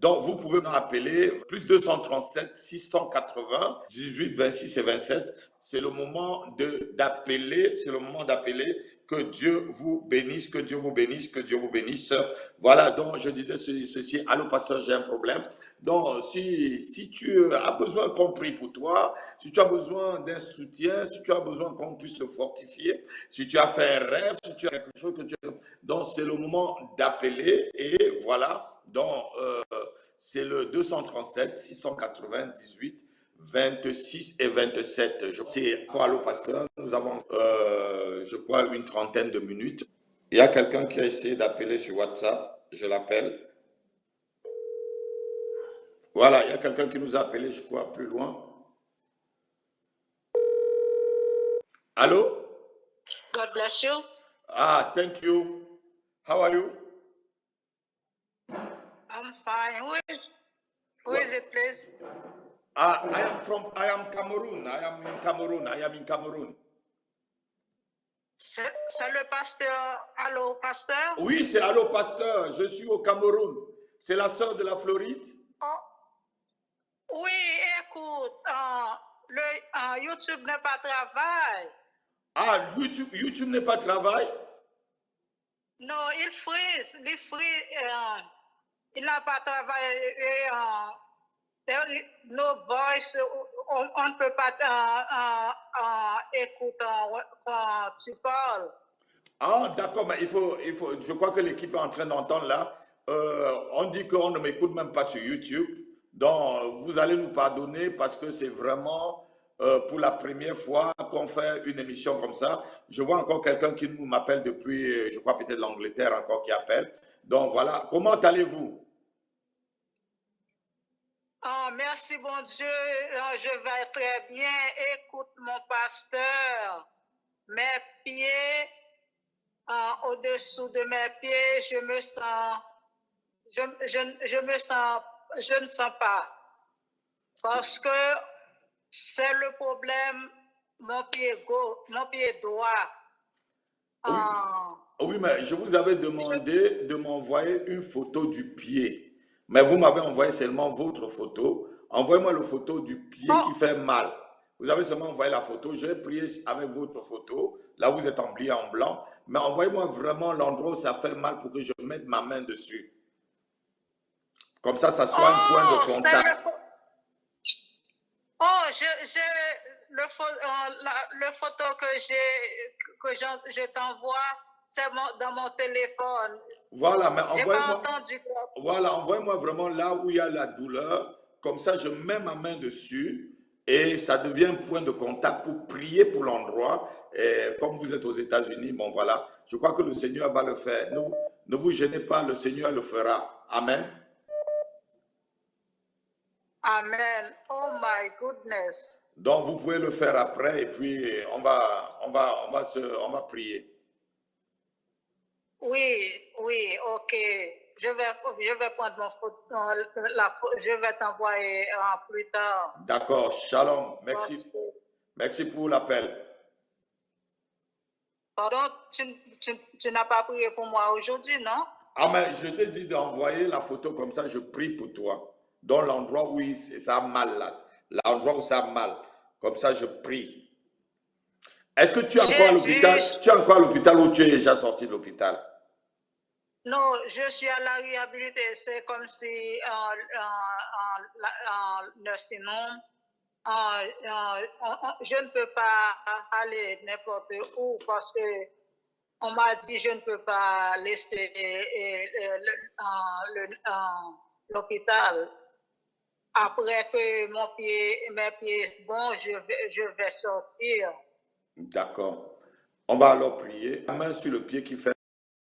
Donc, vous pouvez m'appeler plus 237 680 18 26 et 27. C'est le moment d'appeler, c'est le moment d'appeler. Que Dieu vous bénisse, que Dieu vous bénisse, que Dieu vous bénisse. Voilà, donc je disais ceci, allô pasteur, j'ai un problème. Donc, si tu as besoin qu'on prie pour toi, si tu as besoin d'un soutien, si tu as besoin qu'on puisse te fortifier, si tu as fait un rêve, si tu as quelque chose que tu... Donc, c'est le moment d'appeler et voilà. Donc, c'est le 237 698 26 et 27. Je sais, allô pasteur, nous avons, je crois, une trentaine de minutes. Il y a quelqu'un qui a essayé d'appeler sur WhatsApp, je l'appelle. Voilà, il y a quelqu'un qui nous a appelé, je crois, plus loin. Allô? God bless you. Ah, thank you. How are you? I'm fine. Who is it, please? I am Cameroon. I am in Cameroon. C'est le pasteur. Allô, pasteur? Oui, c'est allô, pasteur. Je suis au Cameroun. C'est la sœur de la Floride. Oh. Oui, écoute, YouTube n'est pas travail. Ah, YouTube n'est pas travail? Non, il freeze. Il n'a pas travaillé. No voice, on ne peut pas écouter quand tu parles. Ah, d'accord, mais il faut, je crois que l'équipe est en train d'entendre là. On dit qu'on ne m'écoute même pas sur YouTube. Donc, vous allez nous pardonner parce que c'est vraiment pour la première fois qu'on fait une émission comme ça. Je vois encore quelqu'un qui m'appelle depuis, je crois peut-être l'Angleterre encore qui appelle. Donc, voilà. Comment allez-vous? Oh, merci, bon Dieu. Je vais très bien. Écoute, mon pasteur, mes pieds, au-dessous de mes pieds, je me sens, je ne sens pas. Parce que c'est le problème, mon pied droit. Oui, oui, mais je vous avais demandé de m'envoyer une photo du pied. Mais vous m'avez envoyé seulement votre photo. Envoyez-moi la photo du pied qui fait mal. Vous avez seulement envoyé la photo. J'ai prié avec votre photo. Là, vous êtes habillé en blanc. Mais envoyez-moi vraiment l'endroit où ça fait mal pour que je mette ma main dessus. Comme ça soit un point de contact. Le photo que je t'envoie, c'est dans mon téléphone. Voilà, mais envoyez-moi. Voilà, envoyez-moi vraiment là où il y a la douleur. Comme ça, je mets ma main dessus et ça devient un point de contact pour prier pour l'endroit. Et comme vous êtes aux États-Unis, bon voilà, je crois que le Seigneur va le faire. Ne vous gênez pas, le Seigneur le fera. Amen. Amen. Oh my goodness. Donc vous pouvez le faire après et puis on va prier. Oui, ok. Je vais prendre mon photo, je vais t'envoyer plus tard. D'accord, shalom. Merci. Merci pour l'appel. Pardon, tu n'as pas prié pour moi aujourd'hui, non? Ah, mais je t'ai dit d'envoyer la photo comme ça, je prie pour toi. Dans l'endroit où ça a mal là. L'endroit où ça a mal. Comme ça, je prie. Est-ce que tu es encore à l'hôpital? Tu es encore à l'hôpital ou tu es déjà sorti de l'hôpital? Non, je suis à la réhabilitation. C'est comme si nursing home. Je ne peux pas aller n'importe où parce que on m'a dit je ne peux pas laisser l'hôpital. Après que mes pieds, bon, je vais sortir. D'accord. On va alors prier. La main sur le pied qui fait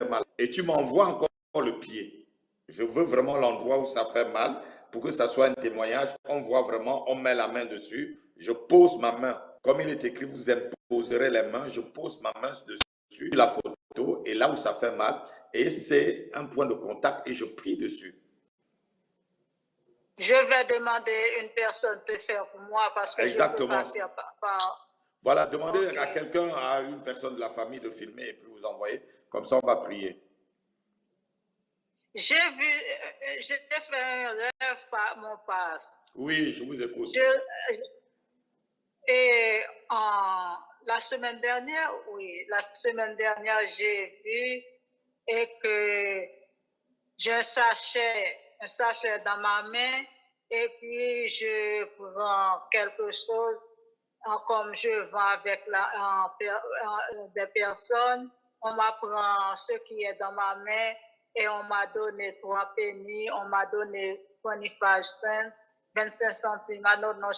mal. Et tu m'envoies encore le pied. Je veux vraiment l'endroit où ça fait mal pour que ça soit un témoignage. On voit vraiment, on met la main dessus. Je pose ma main. Comme il est écrit, vous imposerez les mains. Je pose ma main dessus, la photo, et là où ça fait mal. Et c'est un point de contact et je prie dessus. Je vais demander à une personne de faire pour moi parce que exactement. Je ne peux pas faire par... Voilà, demandez à quelqu'un, à une personne de la famille de filmer et puis vous envoyer. Comme ça, on va prier. J'ai vu, j'ai fait un rêve par mon passe. Oui, je vous écoute. Et la semaine dernière, j'ai vu et que j'ai un sachet dans ma main et puis je prends quelque chose comme je vends avec des personnes. On m'apprend ce qui est dans ma main et on m'a donné 3 pennies, on m'a donné 25 cents, 25 centimes. Ah non, non,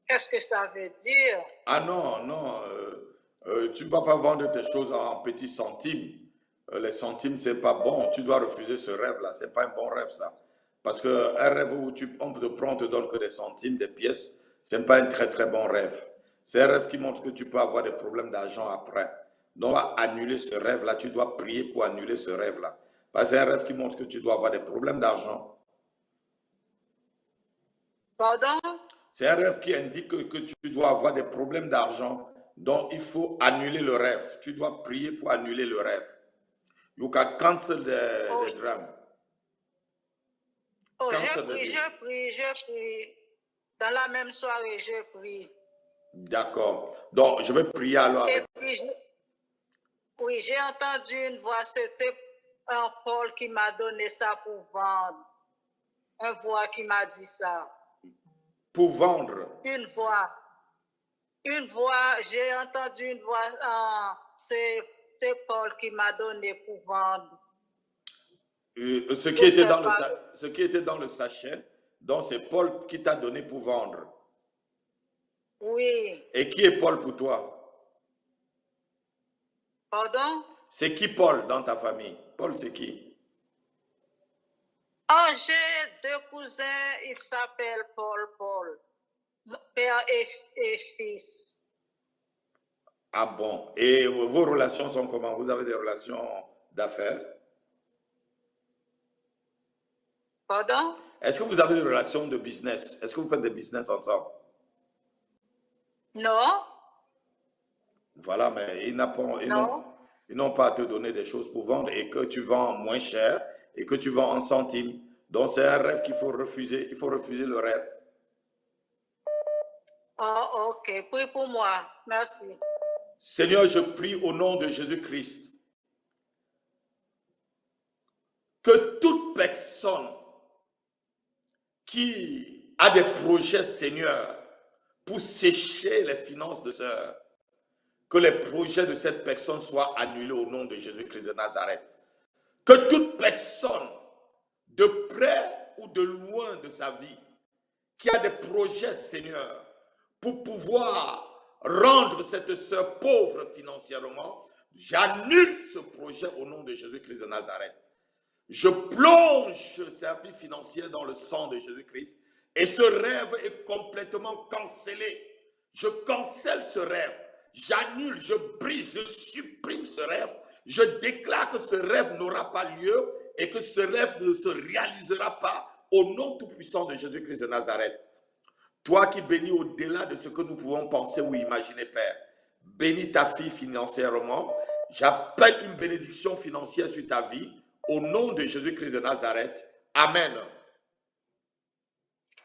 qu'est-ce que ça veut dire? Ah non, non, tu ne vas pas vendre tes choses en petits centimes. Les centimes, c'est pas bon. Tu dois refuser ce rêve-là. C'est pas un bon rêve, ça. Parce qu'un rêve où on te prend, on te donne que des centimes, des pièces, c'est pas un très très bon rêve. C'est un rêve qui montre que tu peux avoir des problèmes d'argent après. Donc, à annuler ce rêve-là, tu dois prier pour annuler ce rêve-là. Parce que c'est un rêve qui montre que tu dois avoir des problèmes d'argent. Pardon? C'est un rêve qui indique que tu dois avoir des problèmes d'argent. Donc, il faut annuler le rêve. Tu dois prier pour annuler le rêve. You can cancel the dream. Oh, Cancel the dream. je prie. Dans la même soirée, je prie. D'accord. Donc, je vais prier alors avec. Et puis, oui, j'ai entendu une voix. C'est Paul qui m'a donné ça pour vendre. Une voix qui m'a dit ça. Pour vendre. Une voix. J'ai entendu une voix. C'est Paul qui m'a donné pour vendre. Ce qui était dans le sachet, donc c'est Paul qui t'a donné pour vendre. Oui. Et qui est Paul pour toi? Pardon? C'est qui Paul dans ta famille? Paul, c'est qui? Oh, j'ai 2 cousins, ils s'appellent Paul. Père et fils. Ah bon? Et vos relations sont comment? Vous avez des relations d'affaires? Pardon? Est-ce que vous avez des relations de business? Est-ce que vous faites des business ensemble? Non. Voilà, mais ils n'ont pas à te donner des choses pour vendre et que tu vends moins cher et que tu vends en centimes. Donc c'est un rêve qu'il faut refuser. Il faut refuser le rêve. Oh, ok. Prie pour moi. Merci. Seigneur, je prie au nom de Jésus-Christ que toute personne qui a des projets, Seigneur, pour sécher les finances de sœur, que les projets de cette personne soient annulés au nom de Jésus-Christ de Nazareth. Que toute personne, de près ou de loin de sa vie, qui a des projets, Seigneur, pour pouvoir rendre cette sœur pauvre financièrement, j'annule ce projet au nom de Jésus-Christ de Nazareth. Je plonge sa vie financière dans le sang de Jésus-Christ et ce rêve est complètement cancellé. Je cancelle ce rêve. J'annule, je brise, je supprime ce rêve. Je déclare que ce rêve n'aura pas lieu et que ce rêve ne se réalisera pas au nom tout-puissant de Jésus-Christ de Nazareth. Toi qui bénis au-delà de ce que nous pouvons penser ou imaginer, Père, bénis ta fille financièrement. J'appelle une bénédiction financière sur ta vie au nom de Jésus-Christ de Nazareth. Amen.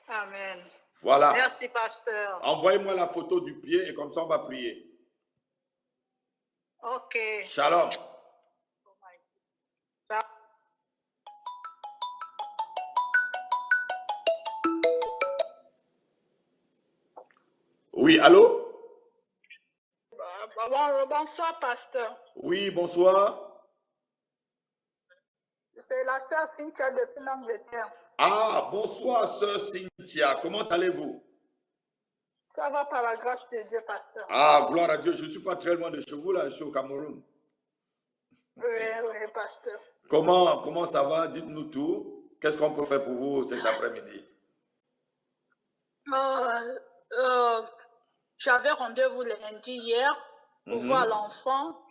Amen. Voilà. Merci, pasteur. Envoyez-moi la photo du pied et comme ça on va prier. Ok. Shalom. Oui, allô? Bonsoir, pasteur. Oui, bonsoir. C'est la sœur Cynthia depuis l'Angleterre. Ah, bonsoir, sœur Cynthia. Comment allez-vous? Ça va par la grâce de Dieu, pasteur. Ah, gloire à Dieu. Je ne suis pas très loin de chez vous, là. Je suis au Cameroun. Oui, pasteur. Comment ça va? Dites-nous tout. Qu'est-ce qu'on peut faire pour vous cet après-midi? J'avais rendez-vous lundi hier pour voir l'enfant.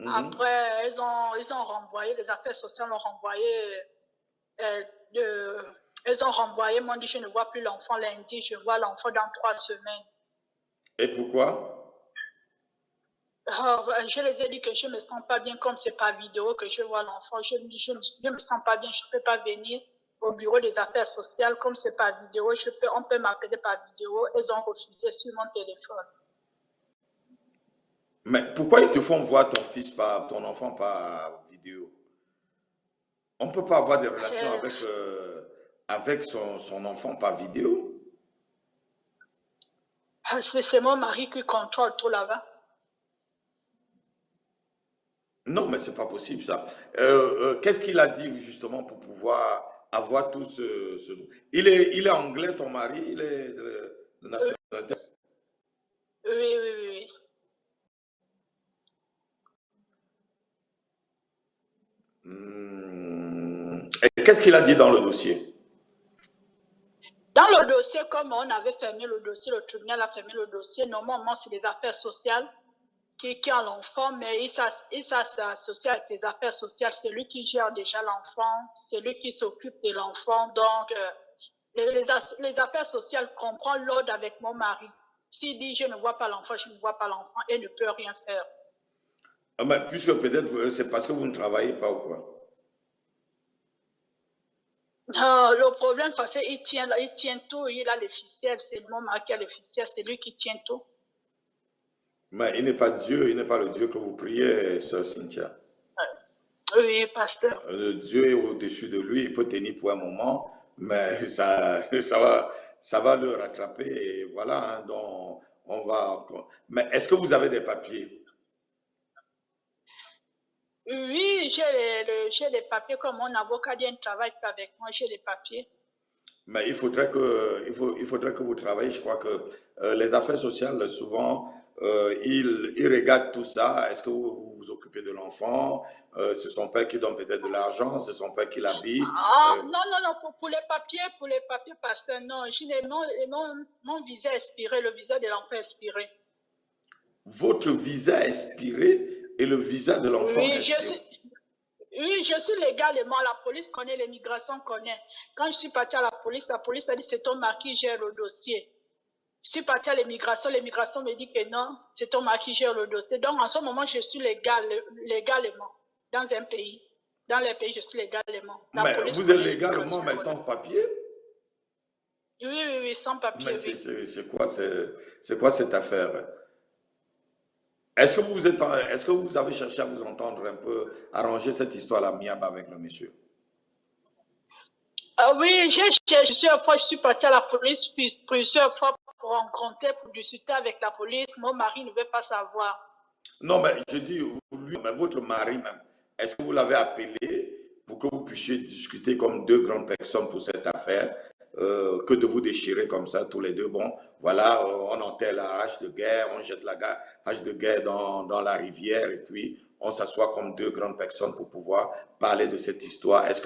Après, ils ont renvoyé, les affaires sociales ont renvoyé. Ils ont renvoyé, m'ont dit je ne vois plus l'enfant lundi, je vois l'enfant dans 3 semaines. Et pourquoi? Je les ai dit que je ne me sens pas bien comme c'est par vidéo que je vois l'enfant. Je me sens pas bien, je ne peux pas venir au bureau des affaires sociales comme c'est par vidéo. On peut m'appeler par vidéo. Elles ont refusé sur mon téléphone. Mais pourquoi ils te font voir ton fils par, ton enfant par vidéo? On ne peut pas avoir des relations avec son enfant par vidéo. C'est mon mari qui contrôle tout là-bas. Non, mais c'est pas possible ça. Qu'est-ce qu'il a dit justement pour pouvoir avoir tout ce... Il est anglais, ton mari? Il est de nationalité? Oui. Et qu'est-ce qu'il a dit dans le dossier? Dans le dossier, comme on avait fermé le dossier, le tribunal a fermé le dossier, normalement, c'est les affaires sociales qui ont l'enfant, mais il s'associe avec les affaires sociales. C'est lui qui gère déjà l'enfant, c'est lui qui s'occupe de l'enfant. Donc, les affaires sociales comprennent l'ordre avec mon mari. S'il dit je ne vois pas l'enfant, je ne vois pas l'enfant et ne peut rien faire. Mais puisque peut-être c'est parce que vous ne travaillez pas ou quoi? Le problème, parce qu'il tient tout, il a les ficelles, c'est mon mari qui a les ficelles, c'est lui qui tient tout. Mais il n'est pas Dieu, il n'est pas le Dieu que vous priez, sœur Cynthia. Oui, pasteur. Le Dieu est au-dessus de lui, il peut tenir pour un moment, mais ça va le rattraper. Et voilà, hein, donc on va. Mais est-ce que vous avez des papiers? Oui, j'ai les papiers, comme mon avocat dit, il ne travaille pas avec moi, j'ai les papiers. Mais il faudrait que vous travaillez. Je crois que les affaires sociales, souvent, ils regardent tout ça. Est-ce que vous vous occupez de l'enfant? C'est son père qui donne peut-être de l'argent, c'est son père qui l'habille. Non, pour les papiers, pasteur, non. Mon visa est expiré, le visa de l'enfant est expiré. Votre visa est expiré et le visa de l'enfant est expiré. Oui, je suis légalement, la police connaît, l'immigration connaît. Quand je suis partie à la police a dit c'est ton mari qui gère le dossier. Je suis partie à l'immigration me dit que non, c'est ton mari qui gère le dossier. Donc en ce moment, je suis légalement dans un pays. Dans les pays, je suis légalement. Mais vous êtes légalement, mais sans papier? Oui, sans papier. Mais c'est quoi cette affaire? Est-ce que vous avez cherché à vous entendre un peu, arranger cette histoire amiable avec le monsieur? Oui, plusieurs fois, je suis partie à la police plusieurs fois pour rencontrer, pour discuter avec la police. Mon mari ne veut pas savoir. Non, mais je dis, mais votre mari même, est-ce que vous l'avez appelé pour que vous puissiez discuter comme deux grandes personnes pour cette affaire, que de vous déchirer comme ça tous les deux? Bon, voilà, on enterre la hache de guerre, on jette la hache de guerre dans la rivière et puis on s'assoit comme deux grandes personnes pour pouvoir parler de cette histoire. Est-ce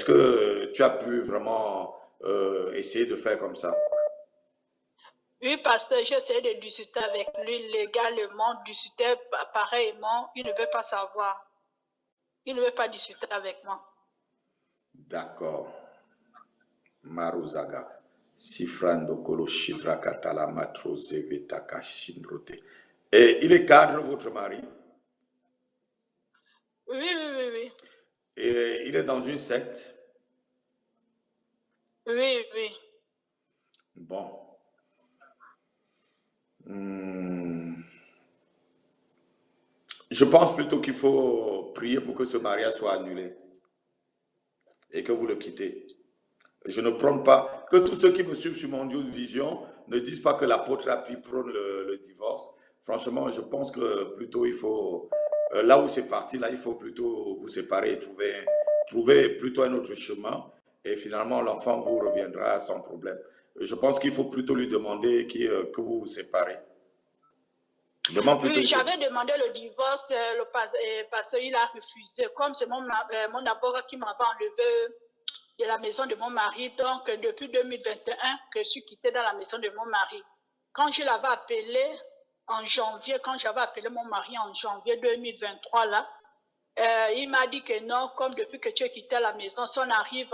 que tu as pu vraiment essayer de faire comme ça? Oui, pasteur, j'ai essayé de discuter avec lui légalement, discuter pareillement. Il ne veut pas savoir. Il ne veut pas discuter avec moi. D'accord. Maruzaga. Sifrando kolo shidra katala matroze vetaka shindrote. Et il est cadre, votre mari? Oui. Et il est dans une secte? Oui. Bon. Je pense plutôt qu'il faut prier pour que ce mariage soit annulé et que vous le quittez. Je ne prône pas, que tous ceux qui me suivent sur mon Dieu de Vision ne disent pas que l'apôtre Happy prône le divorce. Franchement, je pense que plutôt il faut, là où c'est parti, là, il faut plutôt vous séparer et trouver plutôt un autre chemin. Et finalement, l'enfant vous reviendra sans problème. Je pense qu'il faut plutôt lui demander que vous vous séparez. Oui, j'avais demandé le divorce, parce qu'il a refusé. Comme c'est mon avocat qui m'avait enlevé de la maison de mon mari, donc depuis 2021 que je suis quittée dans la maison de mon mari. Quand je l'avais appelé en janvier, quand j'avais appelé mon mari en janvier 2023, là, il m'a dit que non, comme depuis que tu es quitté la maison, si on arrive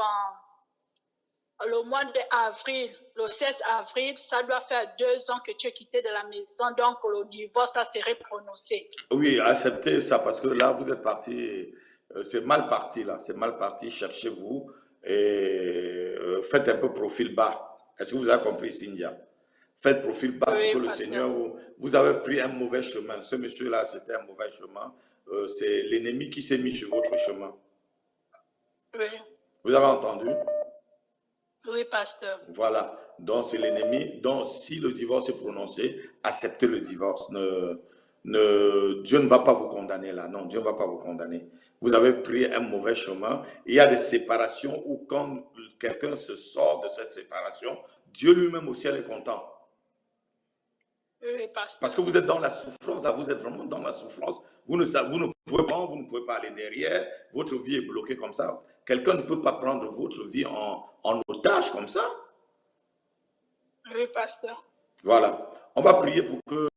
le mois d'avril, le 16 avril, ça doit faire 2 ans que tu es quitté de la maison, donc le divorce, ça serait prononcé. Oui, acceptez ça parce que là, vous êtes parti, c'est mal parti là, c'est mal parti, cherchez-vous et faites un peu profil bas. Est-ce que vous avez compris, Cynthia? Faites profil bas pour Oui, que le pasteur. Seigneur, vous avez pris un mauvais chemin. Ce monsieur-là, c'était un mauvais chemin. C'est l'ennemi qui s'est mis sur votre chemin. Oui, Vous avez entendu? oui, pasteur. Voilà. Donc, c'est l'ennemi. Donc, si le divorce est prononcé, acceptez le divorce. Dieu ne va pas vous condamner là. Non, Dieu ne va pas vous condamner. Vous avez pris un mauvais chemin. Il y a des séparations où quand quelqu'un se sort de cette séparation, Dieu lui-même au ciel est content. Oui, pasteur. Parce que vous êtes dans la souffrance, là, vous êtes vraiment dans la souffrance. Vous ne pouvez pas aller derrière. Votre vie est bloquée comme ça. Quelqu'un ne peut pas prendre votre vie en otage comme ça. Oui, pasteur. Voilà. On va prier pour que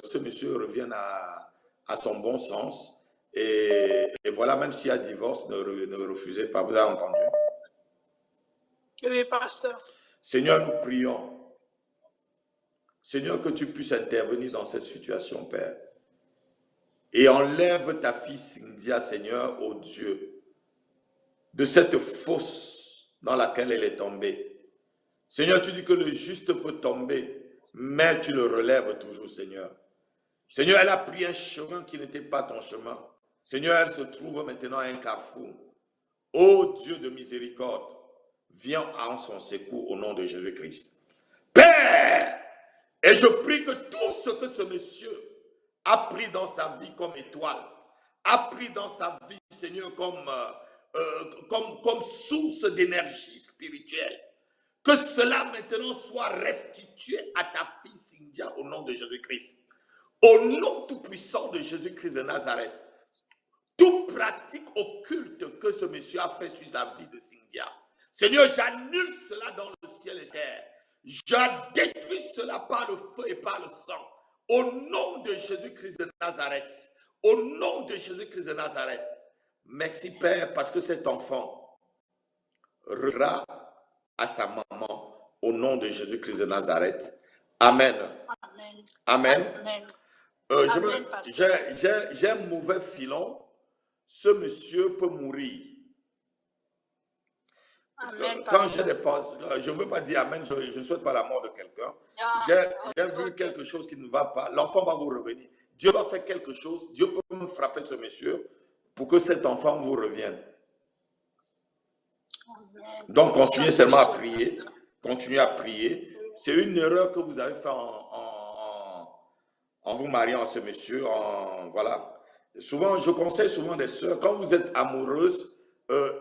ce monsieur revienne à son bon sens. Et voilà, même s'il y a divorce, ne refusez pas. Vous avez entendu? Oui, pasteur. Seigneur, nous prions. Seigneur, que tu puisses intervenir dans cette situation, Père. Et enlève ta fille Cynthia, Seigneur, ô Dieu, de cette fosse dans laquelle elle est tombée. Seigneur, tu dis que le juste peut tomber, mais tu le relèves toujours, Seigneur. Seigneur, elle a pris un chemin qui n'était pas ton chemin. Seigneur, elle se trouve maintenant à un carrefour. Ô Dieu de miséricorde, viens en son secours au nom de Jésus-Christ. Père, et je prie que tout ce que ce monsieur a pris dans sa vie comme étoile, a pris dans sa vie, Seigneur, comme source d'énergie spirituelle, que cela maintenant soit restitué à ta fille Cynthia au nom de Jésus-Christ. Au nom tout-puissant de Jésus-Christ de Nazareth, toute pratique occulte que ce monsieur a fait sur la vie de Cynthia, Seigneur, j'annule cela dans le ciel et la terre. Je détruis cela par le feu et par le sang. Au nom de Jésus-Christ de Nazareth. Au nom de Jésus-Christ de Nazareth. Merci Père parce que cet enfant reviendra à sa maman au nom de Jésus-Christ de Nazareth. Amen. Amen. Amen. Amen. J'ai un mauvais filon. Ce monsieur peut mourir. Amen, Quand j'ai des pensées, je ne veux pas dire Amen, je ne souhaite pas la mort de quelqu'un. J'ai vu quelque chose qui ne va pas. L'enfant va vous revenir. Dieu va faire quelque chose. Dieu peut me frapper ce monsieur pour que cet enfant vous revienne. Amen. Donc, continuez seulement à prier. Continuez à prier. C'est une erreur que vous avez faite en vous mariant à ce monsieur. Voilà. Souvent, je conseille souvent des sœurs, quand vous êtes amoureuse,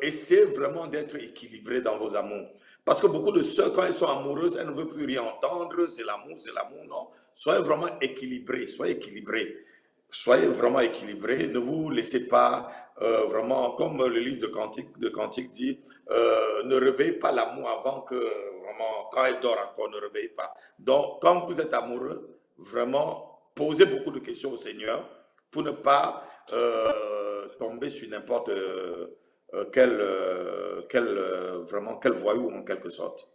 essayez vraiment d'être équilibré dans vos amours. Parce que beaucoup de sœurs, quand elles sont amoureuses, elles ne veulent plus rien entendre. C'est l'amour, non. Soyez vraiment équilibrés. Soyez équilibrés. Soyez vraiment équilibrés. Ne vous laissez pas vraiment, comme le livre de Cantique dit, ne réveillez pas l'amour avant que, vraiment, quand elle dort encore, ne réveillez pas. Donc, quand vous êtes amoureux, vraiment, posez beaucoup de questions au Seigneur pour ne pas tomber sur n'importe quel voyou en quelque sorte.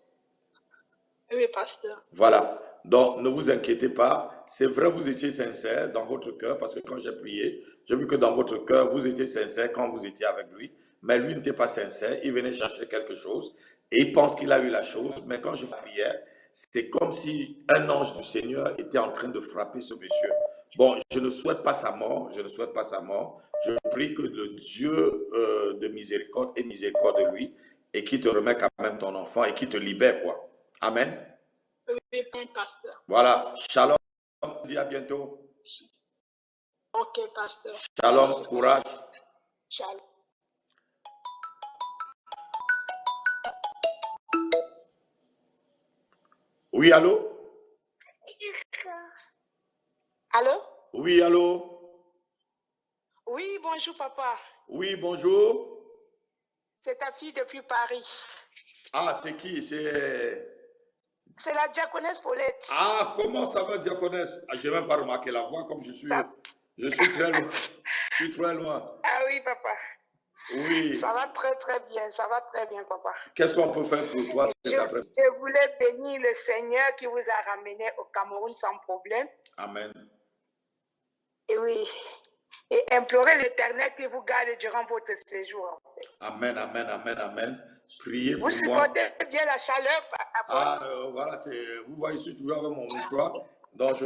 Oui, pasteur. Voilà. Donc, ne vous inquiétez pas. C'est vrai, vous étiez sincère dans votre cœur, parce que quand j'ai prié, j'ai vu que dans votre cœur, vous étiez sincère quand vous étiez avec lui. Mais lui n'était pas sincère. Il venait chercher quelque chose et il pense qu'il a eu la chose. Mais quand je priais, c'est comme si un ange du Seigneur était en train de frapper ce monsieur. Bon, je ne souhaite pas sa mort. Je ne souhaite pas sa mort. Je prie que le Dieu de miséricorde ait miséricorde de lui et qui te remet quand même ton enfant et qui te libère, quoi. Amen. Oui, pasteur. Voilà. Shalom. On dit à bientôt. Ok, pasteur. Shalom. Merci, Courage. Shalom. Oui, allô? Allô? Oui, allô? Oui, bonjour papa. Oui, bonjour. C'est ta fille depuis Paris. Ah, c'est qui? C'est la diaconesse Paulette. Ah, comment ça va, diaconesse? Je n'ai même pas remarqué la voix comme je suis très loin. Je suis très loin. Ah oui, papa. Oui. Ça va très, très bien. Ça va très bien, papa. Qu'est-ce qu'on peut faire pour toi cet après-midi? Je voulais bénir le Seigneur qui vous a ramené au Cameroun sans problème. Amen. Et oui. Et implorer l'Éternel qui vous garde durant votre séjour. Amen, amen, amen, amen. Priez Vous pour moi. supportez bien la chaleur à bord? Voilà, vous voyez, je suis toujours avec mon mouchoir. Donc,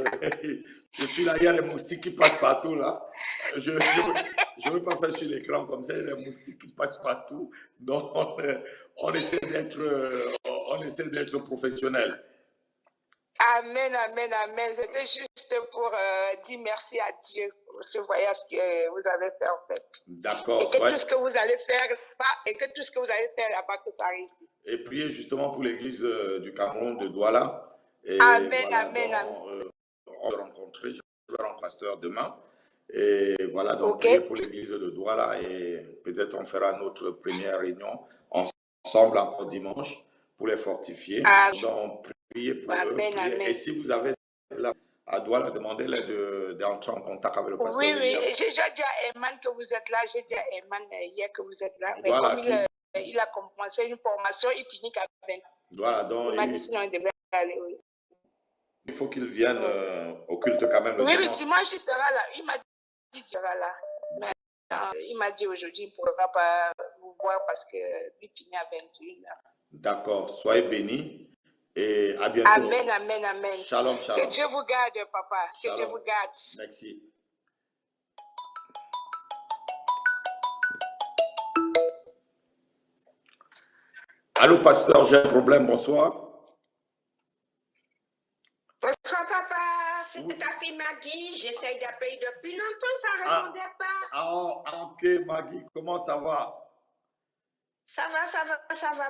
je suis là, il y a les moustiques qui passent partout là. Je ne veux pas faire sur l'écran comme ça, il y a les moustiques qui passent partout. Donc, on essaie d'être professionnel. Amen, amen, amen. C'était juste pour dire merci à Dieu pour ce voyage que vous avez fait en fait. D'accord. Et que tout ce que vous allez faire là-bas, que ça réussisse. Et priez justement pour l'église du Cameroun de Douala. Et amen, voilà, amen, donc, amen. on va rencontrer, je vais rencontrer pasteur demain. Et voilà, donc Ok. priez pour l'église de Douala et peut-être on fera notre première réunion ensemble encore dimanche pour les fortifier. Amen. Donc priez pour eux. Amen, Priez. amen. Et si vous avez là à Douala, demandez-les d'entrer en contact avec le pasteur. Oui, William. oui, j'ai dit à Eman que vous êtes là, j'ai dit à Eman hier que vous êtes là. Mais Voilà, comme il a commencé une formation, il finit qu'à 20. Voilà, donc il m'a dit sinon il devait aller, oui. Il faut qu'ils viennent au culte quand même le Oui, dimanche. oui, dimanche il sera là. Il m'a dit qu'il sera là. Mais il m'a dit aujourd'hui il ne pourra pas vous voir parce qu'il finit à 21h. D'accord, soyez bénis et à bientôt. Amen, amen, amen. Shalom, shalom. Que Dieu vous garde, papa. Shalom. Que Dieu vous garde. Merci. Allô, pasteur, j'ai un problème, bonsoir. Bonsoir, papa. C'est ta fille Maggie. J'essaye d'appeler depuis longtemps, ça ne répondait pas. Ah, ok, Maggie, comment ça va? Ça va,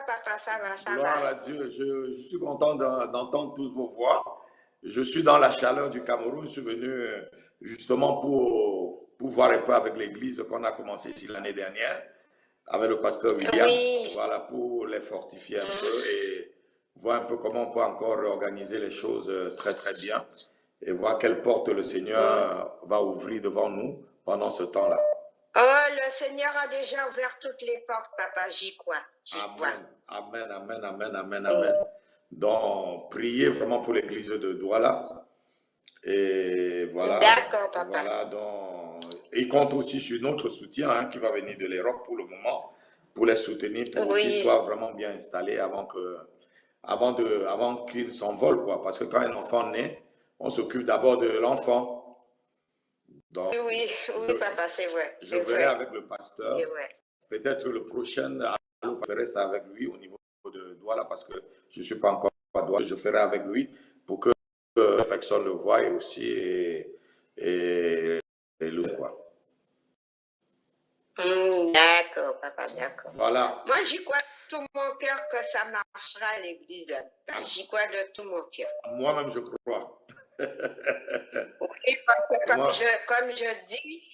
papa, ça va. Gloire à Dieu, je suis content d'entendre tous vos voix. Je suis dans la chaleur du Cameroun, je suis venu justement pour voir un peu avec l'église qu'on a commencé ici l'année dernière, avec le pasteur William. Oui. Voilà, pour les fortifier un peu et voir un peu comment on peut encore réorganiser les choses très très bien et voir quelle porte le Seigneur va ouvrir devant nous pendant ce temps-là. Oh, le Seigneur a déjà ouvert toutes les portes, papa, j'y crois. Amen, amen, amen, amen, amen. Donc, priez vraiment pour l'église de Douala. Et voilà. D'accord, papa. Voilà, donc, il compte aussi sur notre soutien hein, qui va venir de l'Europe pour le moment, pour les soutenir, pour qu'ils soient vraiment bien installés avant qu'ils s'envolent, quoi. Parce que quand un enfant naît, on s'occupe d'abord de l'enfant. Donc, Oui, papa, c'est vrai. Je verrai avec le pasteur. Peut-être le prochain, je ferai ça avec lui au niveau de Douala parce que je ne suis pas encore à Douala. Je ferai avec lui pour que personne le voie et aussi et le quoi. D'accord, papa, d'accord. Voilà. Moi, j'y crois de tout mon cœur que ça marchera à l'église. J'y crois de tout mon cœur. Moi-même, je crois. Oui, parce que comme je dis,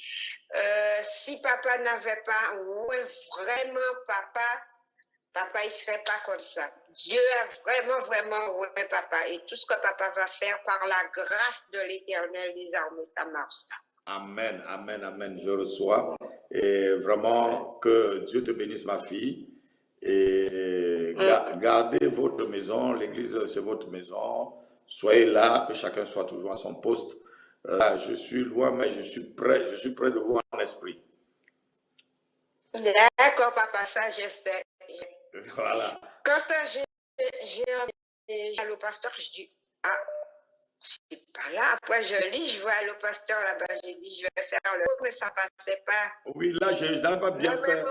si papa n'avait pas, vraiment papa, il ne serait pas comme ça. Dieu a vraiment papa. Et tout ce que papa va faire par la grâce de l'Éternel des armées, ça marche. Amen, amen, amen. Je reçois. Et vraiment, que Dieu te bénisse, ma fille. Et gardez votre maison. L'église, c'est votre maison. Soyez là, que chacun soit toujours à son poste. Je suis loin, mais je suis près de vous en esprit. D'accord, papa, ça je sais. Voilà. Quand j'ai le pasteur, je dis, c'est pas là. Après, je lis, je vois le pasteur là-bas, j'ai dit, je vais faire le mais ça passait pas. Oui, là, je n'avais pas bien fait.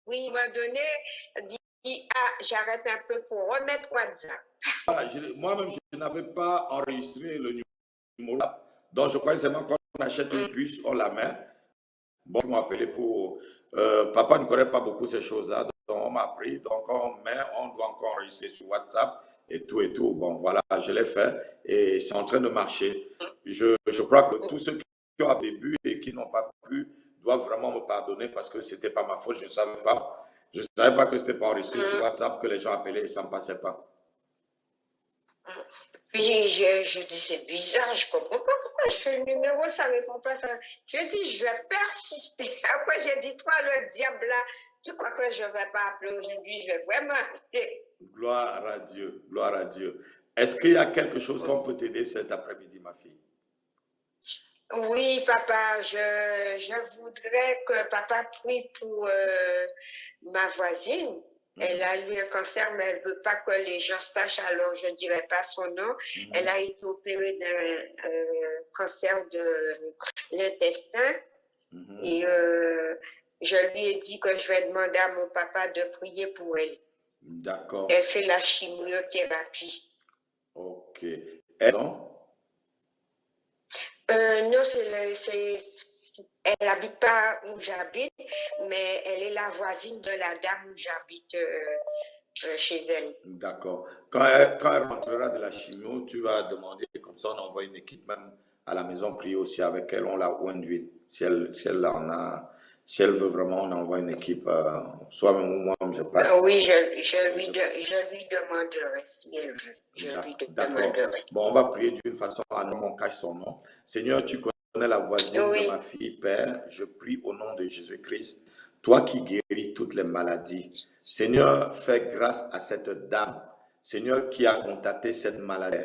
Oui, il m'a donné, dit, j'arrête un peu pour remettre WhatsApp. Voilà, moi-même, je n'avais pas enregistré le numéro. Donc, je croyais seulement qu'on achète une puce, on la met. Bon, ils m'ont appelé pour... papa ne connaît pas beaucoup ces choses-là, donc on m'a appris. Donc, on doit encore enregistrer sur WhatsApp et tout. Bon, voilà, je l'ai fait et c'est en train de marcher. Je crois que tous ceux qui ont au début et qui n'ont pas pu doivent vraiment me pardonner parce que ce n'était pas ma faute, je ne savais pas. Je ne savais pas que ce n'était pas enregistré sur WhatsApp, que les gens appelaient et ça ne passait pas. Puis je dis, c'est bizarre, je comprends pas pourquoi je fais le numéro, ça répond pas. Ça. Je dis, je vais persister. Après, j'ai dit, toi, le diable là, tu crois que je vais pas appeler aujourd'hui, je vais vraiment appeler. Gloire à Dieu, gloire à Dieu. Est-ce qu'il y a quelque chose qu'on peut t'aider cet après-midi, ma fille? Oui, papa, je voudrais que papa prie pour ma voisine. Elle a eu un cancer, mais elle ne veut pas que les gens sachent, alors je ne dirai pas son nom. Elle a été opérée d'un cancer de l'intestin. Et je lui ai dit que je vais demander à mon papa de prier pour elle. D'accord. Elle fait la chimiothérapie. Ok. Et non? Non, elle n'habite pas où j'habite, mais elle est la voisine de la dame où j'habite chez elle. D'accord. Quand elle rentrera de la chimio, tu vas demander, comme ça on envoie une équipe même à la maison prier aussi avec elle, on la oint d'huile. Si elle veut vraiment, on envoie une équipe, soit même ou moi, je passe. Oui, je lui demanderai si elle veut. Je lui demanderai. Bon, on va prier d'une façon anonyme, on cache son nom. Seigneur, tu connais la voisine de ma fille, Père. Je prie au nom de Jésus-Christ, toi qui guéris toutes les maladies. Seigneur, fais grâce à cette dame, Seigneur, qui a contacté cette maladie.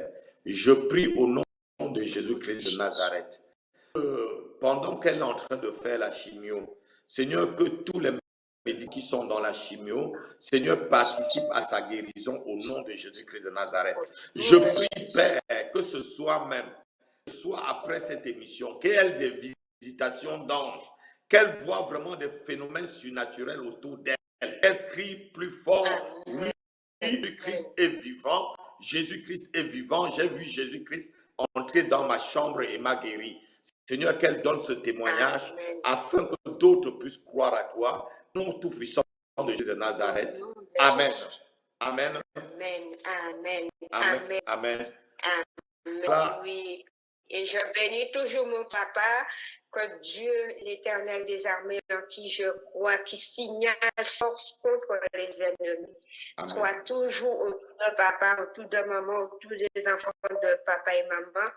Je prie au nom de Jésus-Christ de Nazareth. Pendant qu'elle est en train de faire la chimio, Seigneur, que tous les médicaments qui sont dans la chimio, Seigneur, participe à sa guérison au nom de Jésus-Christ de Nazareth. Je prie, Père, que ce soit après cette émission, qu'elle ait des visitations d'anges, qu'elle voit vraiment des phénomènes surnaturels autour d'elle. Elle crie plus fort, oui, Jésus-Christ est vivant, Jésus-Christ est vivant, j'ai vu Jésus-Christ entrer dans ma chambre et m'a guéri. Seigneur, qu'elle donne ce témoignage afin que d'autres puissent croire à toi, nom tout-puissant de Jésus de Nazareth. Amen. Amen. Amen. Amen. Amen. Amen. Amen. Oui. Et je bénis toujours mon papa, que Dieu, l'Éternel des armées, en qui je crois, qui signale force contre les ennemis, soit toujours autour de papa, autour de maman, autour des enfants de papa et maman,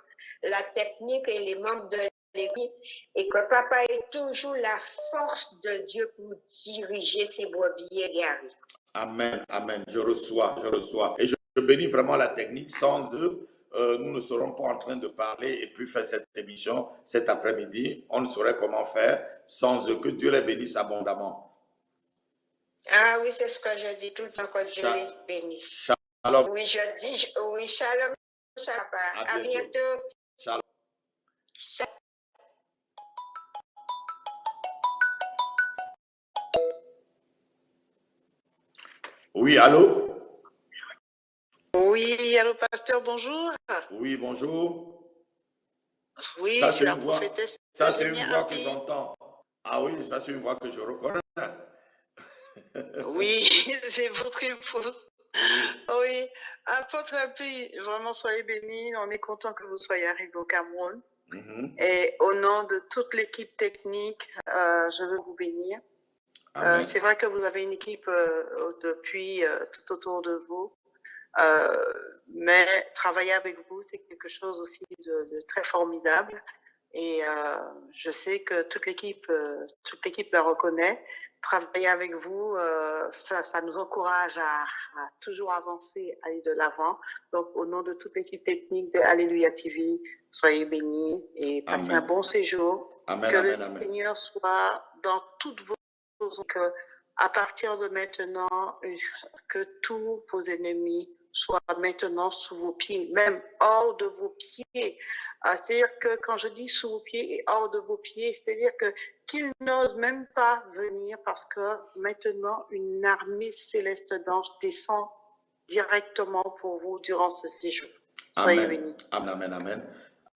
la technique et les membres de l'Église, et que papa ait toujours la force de Dieu pour diriger ses brebis égarées. Amen, amen. Je reçois. Et je bénis vraiment la technique. Sans eux, nous ne serons pas en train de parler et puis faire cette émission cet après-midi. On ne saurait comment faire sans eux. Que Dieu les bénisse abondamment. Ah oui, c'est ce que je dis tout le temps, que Dieu les bénisse. Shalom. Oui, je dis, oui, shalom, shalom. À bientôt. Shalom. Oui, allô? Oui, allô, pasteur, bonjour. Oui, bonjour. Oui, ça, je suis la prophétesse. Ça, c'est une voix que j'entends. Ah oui, ça, c'est une voix que je reconnais. Oui, c'est votre épouse. Oui, apôtre Happy, vraiment, soyez bénis. On est content que vous soyez arrivé au Cameroun. Et au nom de toute l'équipe technique, je veux vous bénir. C'est vrai que vous avez une équipe depuis tout autour de vous. Mais travailler avec vous, c'est quelque chose aussi de très formidable. Et je sais que toute l'équipe la reconnaît. Travailler avec vous, ça nous encourage à toujours avancer, aller de l'avant. Donc, au nom de toute l'équipe technique de Alléluia TV, soyez bénis et passez un bon séjour. Que le Seigneur soit dans toutes vos que à partir de maintenant, que tous vos ennemis soient maintenant sous vos pieds, même hors de vos pieds. C'est-à-dire que quand je dis sous vos pieds et hors de vos pieds, c'est-à-dire qu'ils n'osent même pas venir parce que maintenant, une armée céleste d'anges descend directement pour vous durant ce séjour. Soyez bénis. Amen, amen.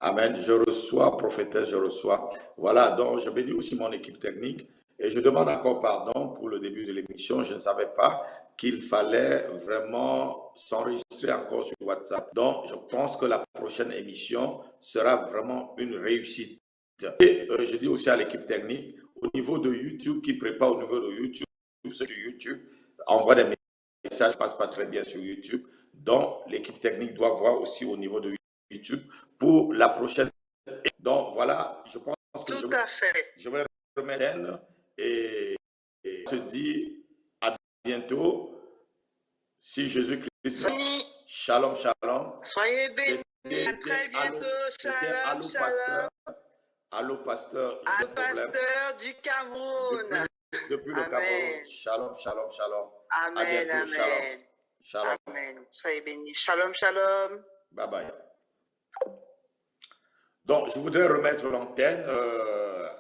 Amen. Je reçois, prophétesse, je reçois. Voilà, donc je bénis aussi mon équipe technique. Et je demande encore pardon pour le début de l'émission. Je ne savais pas qu'il fallait vraiment s'enregistrer encore sur WhatsApp. Donc, je pense que la prochaine émission sera vraiment une réussite. Et je dis aussi à l'équipe technique, au niveau de YouTube, qui prépare au niveau de YouTube, ceux sur YouTube envoient des messages, ne passent pas très bien sur YouTube. Donc, l'équipe technique doit voir aussi au niveau de YouTube pour la prochaine. Donc, voilà, je pense que je vais remettre et se dit à bientôt. Si Jésus-Christ, shalom, shalom. Soyez bénis, à très bientôt. Shalom, shalom. Allô, pasteur. Pasteur du Cameroun. Depuis le Cameroun. Shalom, shalom, shalom. Amen, à bientôt. amen. Shalom. Shalom. Amen. Soyez bénis. Shalom, shalom. Bye bye. Donc, je voudrais remettre l'antenne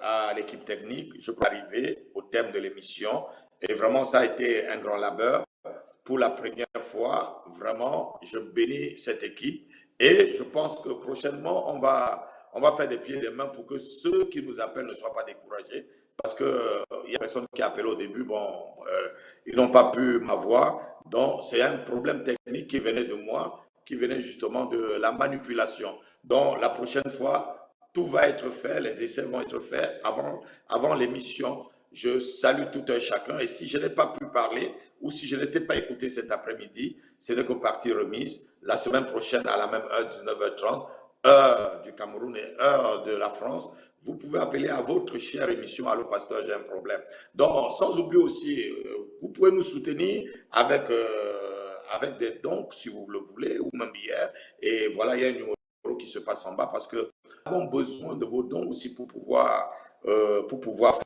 à l'équipe technique. Je peux arriver au thème de l'émission. Et vraiment, ça a été un grand labeur. Pour la première fois, vraiment, je bénis cette équipe. Et je pense que prochainement, on va faire des pieds et des mains pour que ceux qui nous appellent ne soient pas découragés. Parce qu'il y a personne qui a appelé au début. Bon, ils n'ont pas pu m'avoir. Donc, c'est un problème technique qui venait de moi, qui venait justement de la manipulation. Donc, la prochaine fois, tout va être fait, les essais vont être faits avant l'émission. Je salue tout un chacun. Et si je n'ai pas pu parler ou si je n'étais pas écouté cet après-midi, ce n'est que partie remise. La semaine prochaine, à la même heure, 19h30, heure du Cameroun et heure de la France, vous pouvez appeler à votre chère émission « Allô, pasteur, j'ai un problème ». Donc, sans oublier aussi, vous pouvez nous soutenir avec des dons, si vous le voulez, ou même hier. Et voilà, il y a un numéro qui se passe en bas parce que nous avons besoin de vos dons aussi pour pouvoir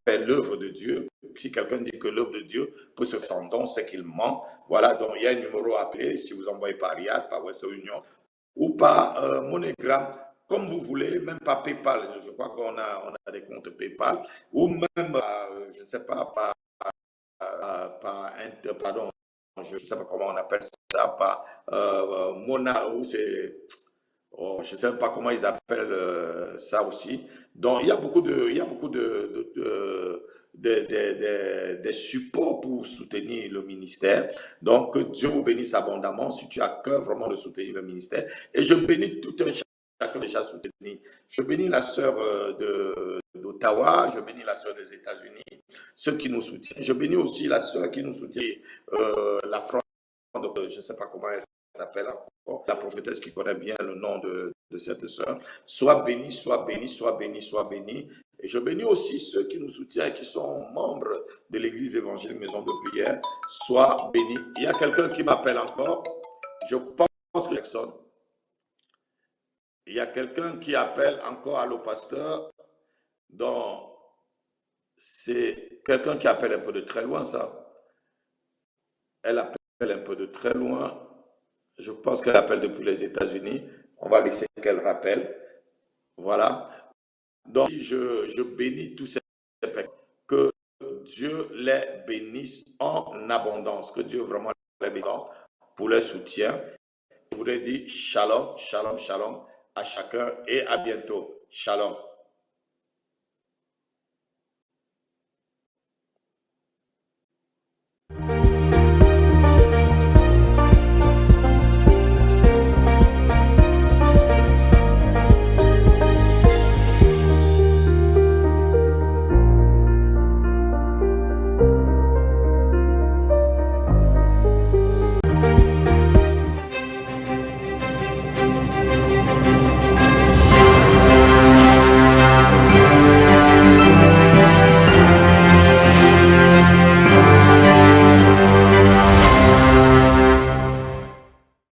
faire l'œuvre de Dieu. Si quelqu'un dit que l'œuvre de Dieu peut se faire sans don, c'est qu'il ment. Voilà, donc il y a un numéro à appeler si vous envoyez par Riyad, par Western Union ou par MoneyGram, comme vous voulez, même par PayPal. Je crois qu'on a des comptes PayPal ou même, je ne sais pas, pardon, je ne sais pas comment on appelle ça, par Mona, ou c'est... Oh, je ne sais pas comment ils appellent ça aussi. Donc, il y a beaucoup de supports pour soutenir le ministère. Donc, que Dieu vous bénisse abondamment si tu as cœur vraiment de soutenir le ministère. Et je bénis tout un chacun déjà soutenu. Je bénis la sœur d'Ottawa, je bénis la sœur des États-Unis, ceux qui nous soutiennent. Je bénis aussi la sœur qui nous soutient, la France, je ne sais pas comment elle s'appelle encore, la prophétesse qui connaît bien le nom de cette sœur. Sois béni, sois béni, sois béni, sois béni. Et je bénis aussi ceux qui nous soutiennent et qui sont membres de l'Église évangélique Maison de Prière. Sois béni. Il y a quelqu'un qui m'appelle encore. Je pense que Jackson. Il y a quelqu'un qui appelle encore à le pasteur. Donc, c'est quelqu'un qui appelle un peu de très loin, ça. Elle appelle un peu de très loin. Je pense qu'elle appelle depuis les États-Unis. On va laisser qu'elle rappelle. Voilà. Donc, je bénis tous ces personnes. Que Dieu les bénisse en abondance. Que Dieu vraiment les bénisse pour leur soutien. Je voudrais dire shalom, shalom, shalom à chacun et à bientôt. Shalom.